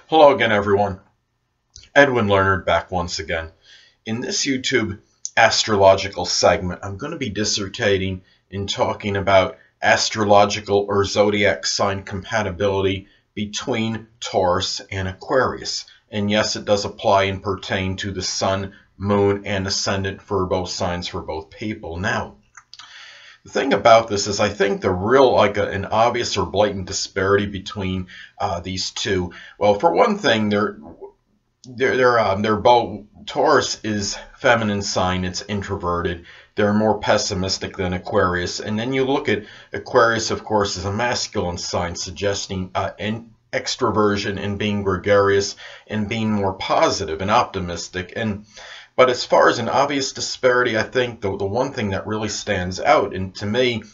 Hello again, everyone. Edwin Leonard back once again. In this YouTube astrological segment, I'm going to be dissertating and talking about astrological or zodiac sign compatibility between Taurus and Aquarius. And yes, it does apply and pertain to the sun, moon, and ascendant for both signs for both people. Now, the thing about this is I think the real, an obvious or blatant disparity between these two. Well, for one thing, they're both. Taurus is feminine sign. It's introverted. They're more pessimistic than Aquarius. And then you look at Aquarius, of course, as a masculine sign, suggesting extroversion and being gregarious and being more positive and optimistic. But as far as an obvious disparity, I think the one thing that really stands out, and to me,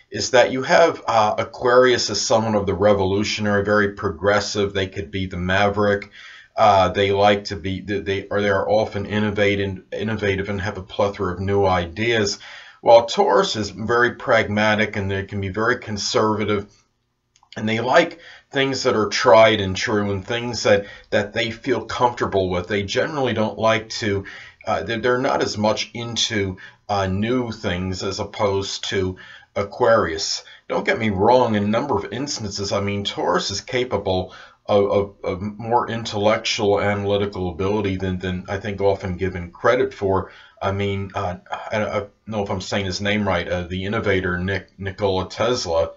is that you have Aquarius as someone of the revolutionary, very progressive. They could be the maverick. They like to be. They are often innovative and have a plethora of new ideas. While Taurus is very pragmatic and they can be very conservative, and they like things that are tried and true and things that they feel comfortable with. They generally don't like to. They're not as much into new things as opposed to Aquarius. Don't get me wrong, in a number of instances, I mean, Taurus is capable of more intellectual analytical ability than I think often given credit for. I mean, I don't know if I'm saying his name right, the innovator Nikola Tesla.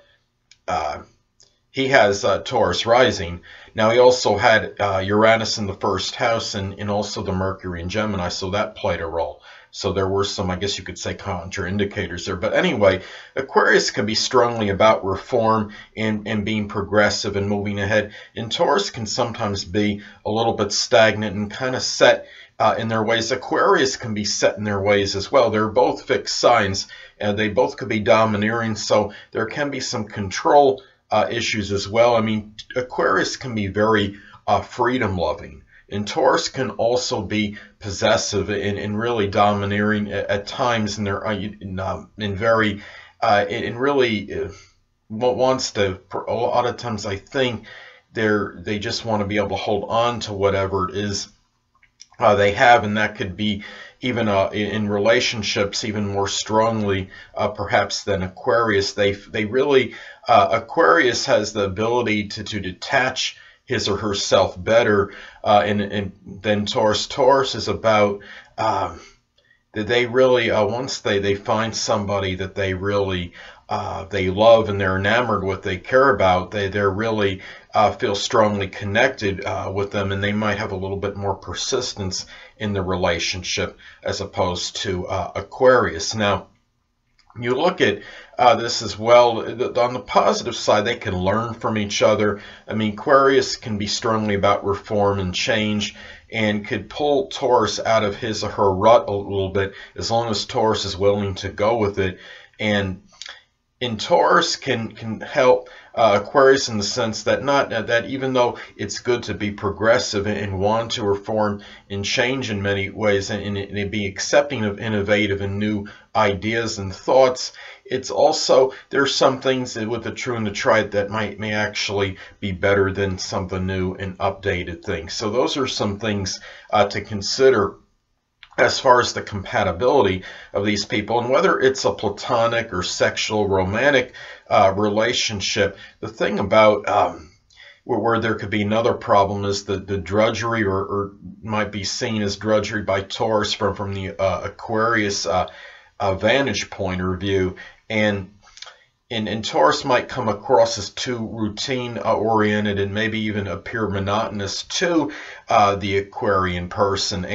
He has Taurus rising. Now, he also had Uranus in the first house and also the Mercury in Gemini, so that played a role. So there were some, I guess you could say, contraindicators there. But anyway, Aquarius can be strongly about reform and being progressive and moving ahead. And Taurus can sometimes be a little bit stagnant and kind of set in their ways. Aquarius can be set in their ways as well. They're both fixed signs, and they both could be domineering, so there can be some control issues as well. I mean, Aquarius can be very freedom-loving, and Taurus can also be possessive and really domineering at times, and they're really wants to. A lot of times, I think they just want to be able to hold on to whatever it is they have, and that could be even in relationships even more strongly perhaps than Aquarius. They really Aquarius has the ability to detach his or herself better and than Taurus. Taurus is about they really once they find somebody that they really they love and they're enamored with, they care about, they're really feel strongly connected with them, and they might have a little bit more persistence in the relationship as opposed to Aquarius. Now, you look at this as well. On the positive side, they can learn from each other. I mean, Aquarius can be strongly about reform and change and could pull Taurus out of his or her rut a little bit as long as Taurus is willing to go with it. And Taurus can help Aquarius in the sense that that even though it's good to be progressive and want to reform and change in many ways and be accepting of innovative and new ideas and thoughts, it's also there's some things with the true and the tried that may actually be better than some of the new and updated things. So those are some things to consider as far as the compatibility of these people, and whether it's a platonic or sexual romantic relationship. The thing about where there could be another problem is the drudgery, or might be seen as drudgery by Taurus from the Aquarius vantage point or view, and Taurus might come across as too routine oriented and maybe even appear monotonous to the Aquarian person.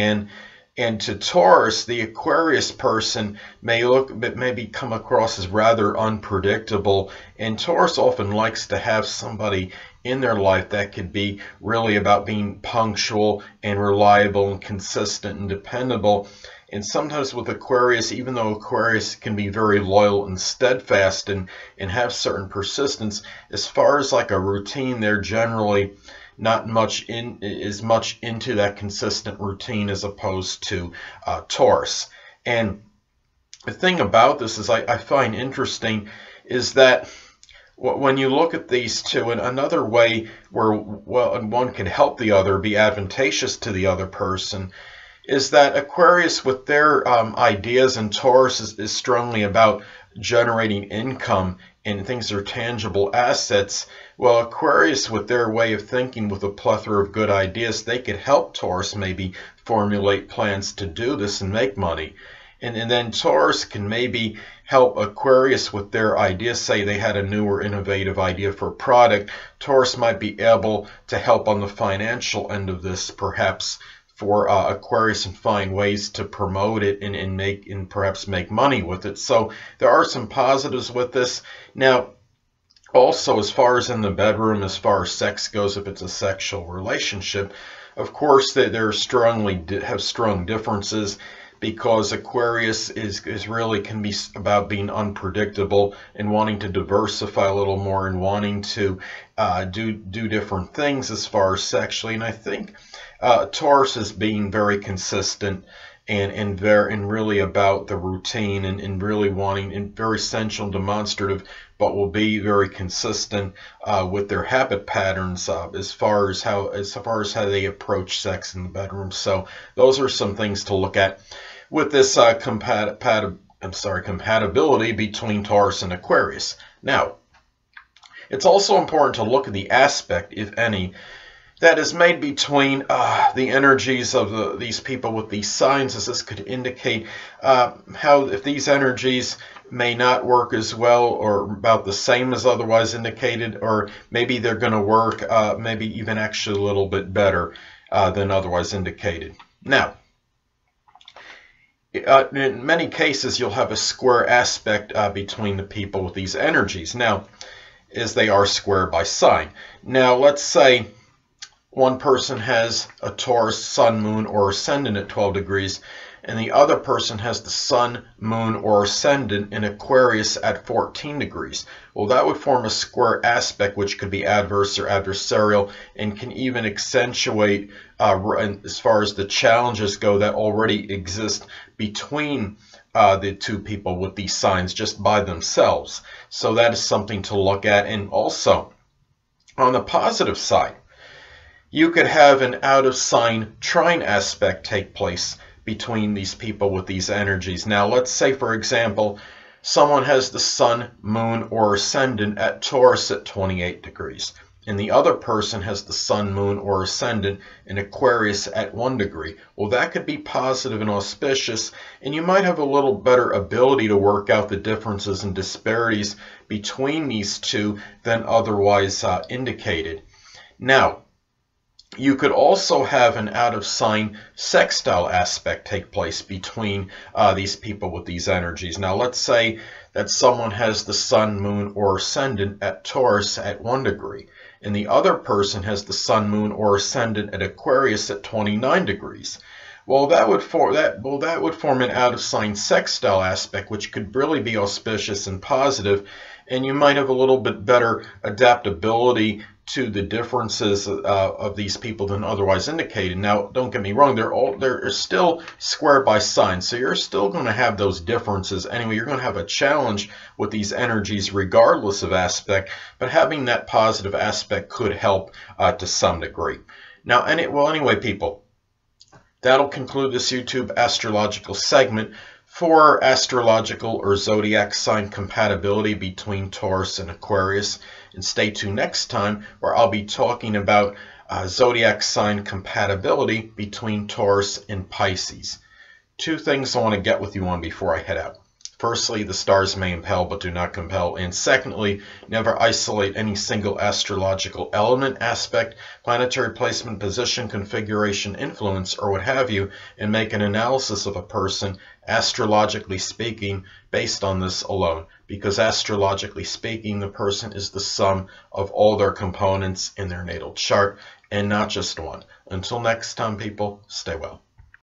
And to Taurus, the Aquarius person may come across as rather unpredictable. And Taurus often likes to have somebody in their life that could be really about being punctual and reliable and consistent and dependable. And sometimes with Aquarius, even though Aquarius can be very loyal and steadfast and have certain persistence, as far as like a routine, they're generally not much into that consistent routine as opposed to Taurus. And the thing about this is I find interesting is that when you look at these two, and another way where one can help the other, be advantageous to the other person, is that Aquarius with their ideas, and Taurus is strongly about generating income and things that are tangible assets. Well, Aquarius with their way of thinking, with a plethora of good ideas, they could help Taurus maybe formulate plans to do this and make money. And then Taurus can maybe help Aquarius with their ideas. Say they had a new or innovative idea for a product. Taurus might be able to help on the financial end of this, perhaps for Aquarius, and find ways to promote it and perhaps make money with it. So there are some positives with this. Now, also, as far as in the bedroom, as far as sex goes, if it's a sexual relationship, of course they're have strong differences, because Aquarius is really can be about being unpredictable and wanting to diversify a little more and wanting to do different things as far as sexually. And I think Taurus is being very consistent and really about the routine and really wanting, and very sensual and demonstrative, but will be very consistent with their habit patterns as far as how they approach sex in the bedroom. So those are some things to look at with this compatibility between Taurus and Aquarius. Now, it's also important to look at the aspect, if any, that is made between the energies of these people with these signs, as this could indicate how, if these energies may not work as well or about the same as otherwise indicated, or maybe they're going to work maybe even actually a little bit better than otherwise indicated. Now, in many cases, you'll have a square aspect between the people with these energies. Now, as they are square by sign. Now, let's say one person has a Taurus sun, moon, or ascendant at 12 degrees, and the other person has the sun, moon, or ascendant in Aquarius at 14 degrees. Well, that would form a square aspect, which could be adverse or adversarial, and can even accentuate, as far as the challenges go, that already exist between the two people with these signs just by themselves. So that is something to look at. And also, on the positive side, you could have an out-of-sign trine aspect take place between these people with these energies. Now, let's say, for example, someone has the sun, moon, or ascendant at Taurus at 28 degrees, and the other person has the sun, moon, or ascendant in Aquarius at 1 degree. Well, that could be positive and auspicious, and you might have a little better ability to work out the differences and disparities between these two than otherwise indicated. Now, you could also have an out-of-sign sextile aspect take place between these people with these energies. Now, let's say that someone has the sun, moon, or ascendant at Taurus at 1 degree, and the other person has the sun, moon, or ascendant at Aquarius at 29 degrees. Well, that would form an out-of-sign sextile aspect, which could really be auspicious and positive, and you might have a little bit better adaptability to the differences of these people than otherwise indicated. Now, don't get me wrong, they're still square by sign, so you're still going to have those differences. Anyway, you're going to have a challenge with these energies regardless of aspect, but having that positive aspect could help to some degree. Now, anyway, people, that'll conclude this YouTube astrological segment for astrological or zodiac sign compatibility between Taurus and Aquarius. And stay tuned next time, where I'll be talking about zodiac sign compatibility between Taurus and Pisces. Two things I want to get with you on before I head out. Firstly, the stars may impel but do not compel. And secondly, never isolate any single astrological element, aspect, planetary placement, position, configuration, influence, or what have you, and make an analysis of a person, astrologically speaking, based on this alone. Because astrologically speaking, the person is the sum of all their components in their natal chart, and not just one. Until next time, people, stay well.